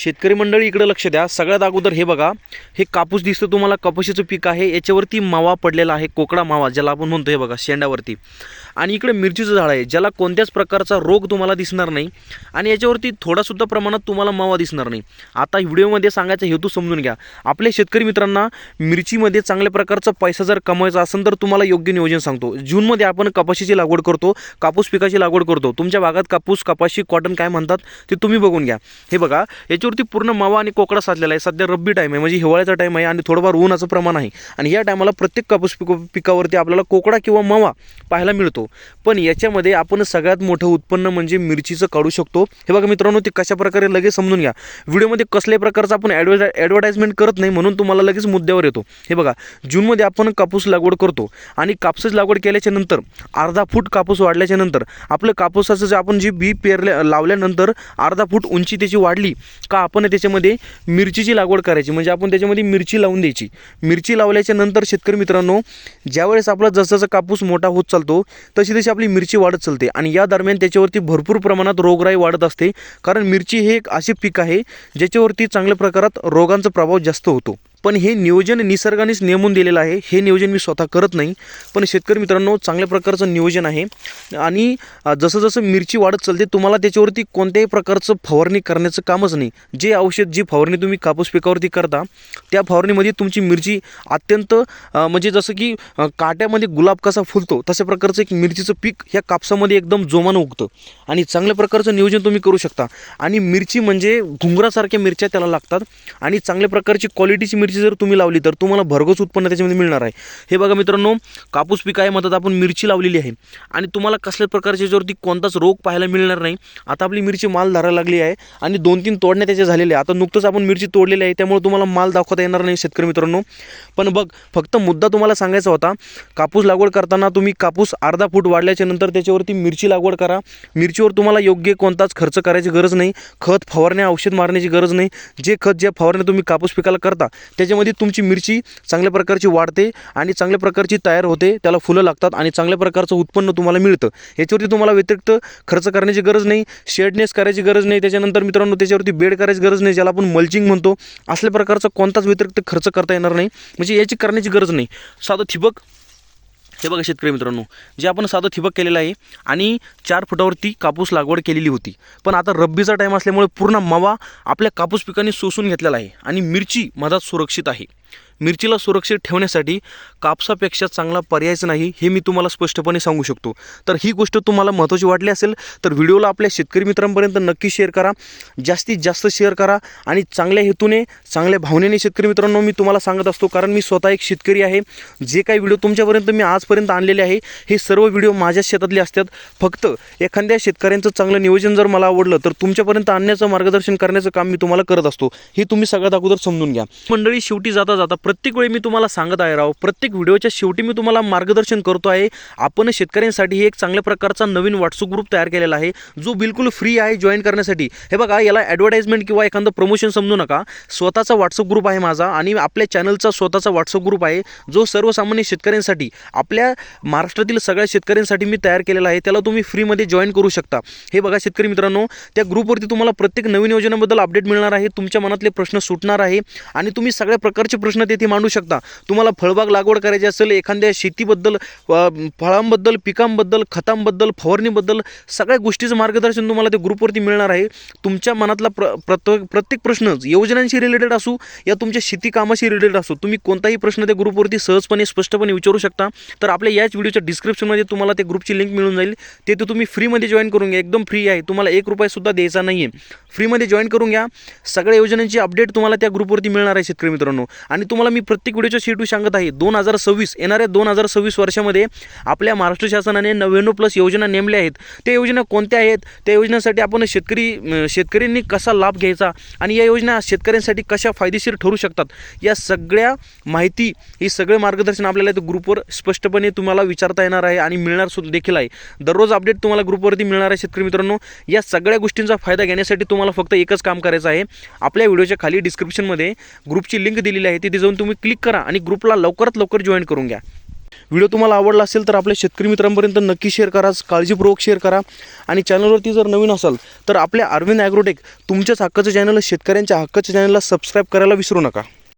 शेतकरी मंडळी इकडे लक्ष द्या। सगळ्यात अगोदर हे बघा, हे कापूस दिसतं तुम्हाला, कापूसाचं पीक आहे, याच्यावरती मावा पडलेला आहे, कोकडा मावा ज्याला आपण म्हणतो, हे बघा शेंडावरती। आणि इकडे मिरचीचं झाड आहे ज्याला कोणत्याच प्रकारचा रोग तुम्हाला दिसणार नाही आणि याच्यावरती थोडासुद्धा प्रमाणात तुम्हाला मावा दिसणार नाही। आता व्हिडिओमध्ये सांगायचा हेतू समजून घ्या। आपल्या शेतकरी मित्रांना मिरचीमध्ये चांगल्या प्रकारचा पैसा जर कमवायचा असेल तर तुम्हाला योग्य नियोजन सांगतो। जूनमध्ये आपण कपाशीची लागवड करतो, कापूस पिकाची लागवड करतो। तुमच्या भागात कापूस, कपाशी, कॉटन काय म्हणतात ते तुम्ही बघून घ्या। हे बघा, याच्यावरती पूर्ण मावा आणि कोकडा साचलेला आहे। सध्या रब्बी टाईम आहे, म्हणजे हिवाळ्याचा टाईम आहे आणि थोडंफार ऊनाचं प्रमाण आहे आणि या टायमाला प्रत्येक कापूस पिकावरती आपल्याला कोकडा किंवा मावा पाहायला मिळतो। पण याच्यामध्ये आपण सगळ्यात मोठं उत्पन्न म्हणजे मिरचीचं काढू शकतो। हे बघा मित्रांनो, ते कशा प्रकारे लगेच समजून घ्या। व्हिडिओमध्ये कसल्याही प्रकारचं आपण ॲडव्हर्टाइजमेंट करत नाही, म्हणून तुम्हाला लगेच मुद्द्यावर येतो। हे बघा, जूनमध्ये आपण कापूस लागवड करतो आणि कापूस लागवड केल्याच्या नंतर अर्धा फूट कापूस वाढल्याच्या नंतर आपलं कापूसाचं जे आपण बी लावल्यानंतर अर्धा फूट उंची त्याची वाढली का आपण त्याच्यामध्ये मिरचीची लागवड करायची, म्हणजे आपण त्याच्यामध्ये मिरची लावून द्यायची। मिरची लावल्याच्या नंतर शेतकरी मित्रांनो, ज्यावेळेस आपला जसं कापूस मोठा होत चालतो तशी तशी आपली मिरची वाढत चालते आणि या दरम्यान त्याच्यावरती भरपूर प्रमाणात रोगराई वाढत असते, कारण मिरची हे एक असे पीक आहे ज्याच्यावरती चांगल्या प्रकारात रोगांचा प्रभाव जास्त होतो। पण हे नियोजन निसर्गानेच नेमून दिलेलं आहे, हे नियोजन मी स्वतः करत नाही, पण शेतकरी मित्रांनो चांगल्या प्रकारचं नियोजन आहे। आणि जसं जसं मिरची वाढत चालते तुम्हाला त्याच्यावरती कोणत्याही प्रकारचं फवारणी करण्याचं कामच नाही। जे औषध, जी फवारणी तुम्ही कापूस पिकावरती करता त्या फवारणीमध्ये तुमची मिरची अत्यंत म्हणजे जसं की काट्यामध्ये गुलाब कसा फुलतो तशा प्रकारचं एक मिरचीचं पीक ह्या कापसामध्ये एकदम जोमानं उगतं आणि चांगल्या प्रकारचं नियोजन तुम्ही करू शकता। आणि मिरची म्हणजे घुंगरासारख्या मिरच्या त्याला लागतात आणि चांगल्या प्रकारची क्वालिटीची मिरची जर तुम्ही लावली तर तुम्हाला भरघोस उत्पन्न त्याच्यामध्ये मिळणार आहे। हे बघा मित्रांनो, कापूस पीक आहे, म्हणतात आपण मिरची लावलेली आहे आणि तुम्हाला कसल्या प्रकारच्या याच्यावरती कोणताच रोग पाहायला मिळणार नाही। आता आपली मिरची माल धरायला लागली आहे आणि 2-3 तोडण्या त्याच्या झालेल्या आहे। आता नुकतंच आपण मिरची तोडलेली आहे, त्यामुळे तुम्हाला माल दाखवता येणार नाही शेतकरी मित्रांनो। पण बघ, फक्त मुद्दा तुम्हाला सांगायचा होता, कापूस लागवड करताना तुम्ही कापूस अर्धा फूट वाढल्याच्या नंतर त्याच्यावरती मिरची लागवड करा। मिरचीवर तुम्हाला योग्य कोणताच खर्च करायची गरज नाही, खत, फवारण्या, औषध मारण्याची गरज नाही। जे खत, ज्या फवारण्या तुम्ही कापूस पिकाला करता त्याच्यामध्ये तुमची मिरची चांगल्या प्रकारची वाढते आणि चांगल्या प्रकारची तयार होते, त्याला फुलं लागतात आणि चांगल्या प्रकारचं उत्पन्न तुम्हाला मिळतं। याच्यावरती तुम्हाला व्यतिरिक्त खर्च करण्याची गरज नाही, शेडनेस करायची गरज नाही, त्याच्यानंतर मित्रांनो त्याच्यावरती बेड करायची गरज नाही, ज्याला आपण मल्चिंग म्हणतो। असल्या प्रकारचा कोणताच व्यतिरिक्त खर्च करता येणार नाही, म्हणजे याची करण्याची गरज नाही। साधं ठिबक, हे बघा शेतकरी मित्रांनो, जे आपण साधं ठिबक केलेलं आहे आणि 4 फुटावरती कापूस लागवड केलेली होती। पण आता रब्बीचा टाईम असल्यामुळे पूर्ण मावा आपल्या कापूस पिकाने शोषून घेतलेला आहे आणि मिरची मधात सुरक्षित आहे। मिरचीला सुरक्षित ठेवण्यासाठी कापसापेक्षा चांगला पर्यायच नाही, हे मी तुम्हाला स्पष्टपणे सांगू शकतो। तर ही गोष्ट तुम्हाला महत्त्वाची वाटली असेल तर व्हिडिओला आपल्या शेतकरी मित्रांपर्यंत नक्की शेअर करा, जास्तीत जास्त शेअर करा आणि चांगल्या हेतूने, चांगल्या भावनेने शेतकरी मित्रांनो मी तुम्हाला सांगत असतो, कारण मी स्वतः एक शेतकरी आहे। जे काही व्हिडिओ तुमच्यापर्यंत मी आजपर्यंत आणलेले आहे हे सर्व व्हिडिओ माझ्या शेतातले असतात। फक्त एखाद्या शेतकऱ्यांचं चांगलं नियोजन जर मला आवडलं तर तुमच्यापर्यंत आणण्याचं, मार्गदर्शन करण्याचं काम मी तुम्हाला करत असतो, हे तुम्ही सगळ्यात अगोदर समजून घ्या। मंडळी, शेवटी जाता जाता प्रत्येक वेळी मी तुम्हाला सांगत आहे राव, प्रत्येक व्हिडिओच्या शेवटी मी तुम्हाला मार्गदर्शन करतो आहे। आपण शेतकऱ्यांसाठी एक चांगल्या प्रकारचा नवीन व्हॉट्सअप ग्रुप तयार केलेला आहे, जो बिलकुल फ्री आहे जॉईन करण्यासाठी। हे बघा, याला ॲडव्हर्टाइजमेंट किंवा एखादं प्रमोशन समजू नका, स्वतःचा व्हॉट्सअप ग्रुप आहे माझा आणि आपल्या चॅनलचा स्वतःचा व्हॉट्सअप ग्रुप आहे, जो सर्वसामान्य शेतकऱ्यांसाठी, आपल्या महाराष्ट्रातील सगळ्या शेतकऱ्यांसाठी मी तयार केलेला आहे। त्याला तुम्ही फ्रीमध्ये जॉईन करू शकता। हे बघा शेतकरी मित्रांनो, त्या ग्रुपवरती तुम्हाला प्रत्येक नवीन योजनेबद्दल अपडेट मिळणार आहे, तुमच्या मनातले प्रश्न सुटणार आहे आणि तुम्ही सगळ्या प्रकारचे प्रश्न तिथे मांडू शकता। तुम्हाला फळबाग लागवड करायची असेल, एखाद्या शेतीबद्दल, फळांबद्दल, पिकांबद्दल, खतांबद्दल, फवारणीबद्दल सगळ्या गोष्टीचं मार्गदर्शन तुम्हाला त्या ग्रुपवरती मिळणार आहे। तुमच्या मनातला प्रत्येक प्रश्न योजनांशी रिलेटेड असू या तुमच्या शेती कामाशी रिलेटेड असू, तुम्ही कोणताही प्रश्न त्या ग्रुपवरती सहजपणे, स्पष्टपणे विचारू शकता। तर आपल्या याच व्हिडिओच्या डिस्क्रिप्शनमध्ये तुम्हाला त्या ग्रुपची लिंक मिळून जाईल, तिथे तुम्ही फ्रीमध्ये जॉईन करून घ्या, एकदम फ्री आहे, तुम्हाला 1 रुपया सुद्धा द्यायचा नाही आहे। फ्रीमध्ये जॉईन करून घ्या, सगळ्या योजनांची अपडेट तुम्हाला त्या ग्रुपवरती मिळणार आहे शेतकरी मित्रांनो। आणि तुम्हाला मी प्रत्येक व्हिडिओच्या शेवटी सांगत आहे, 2026 येणाऱ्या 2026 वर्षामध्ये आपल्या महाराष्ट्र शासनाने 99+ योजना नेमल्या आहेत। त्या योजना कोणत्या आहेत, त्या योजनांसाठी आपण शेतकऱ्यांनी कसा लाभ घ्यायचा आणि या योजना शेतकऱ्यांसाठी कशा फायदेशीर ठरू शकतात, या सगळ्या माहिती, ही सगळे मार्गदर्शन आपल्याला त्या ग्रुपवर स्पष्टपणे तुम्हाला विचारता येणार आहे आणि मिळणार सुद्धा देखील आहे। दररोज अपडेट तुम्हाला ग्रुपवरती मिळणार आहे शेतकरी मित्रांनो। या सगळ्या गोष्टींचा फायदा घेण्यासाठी तुम्हाला फक्त एकच काम करायचं आहे, आपल्या व्हिडिओच्या खाली डिस्क्रिप्शनमध्ये ग्रुपची लिंक दिलेली आहे, तिथे जाऊन तुम्ही क्लिक करा आणि ग्रुपला लवकरात लवकर जॉईन करून घ्या। व्हिडिओ तुम्हाला आवडला असेल तर आपल्या शेतकरी मित्रांपर्यंत नक्की शेअर करा, काळजीपूर्वक शेअर करा. आणि चॅनलवरती जर नवीन असाल तर आपल्या अरविंद ॲग्रोटेक तुमच्याच हक्काचं चॅनल, शेतकऱ्यांच्या हक्काचं चॅनलला सबस्क्राईब करायला विसरू नका.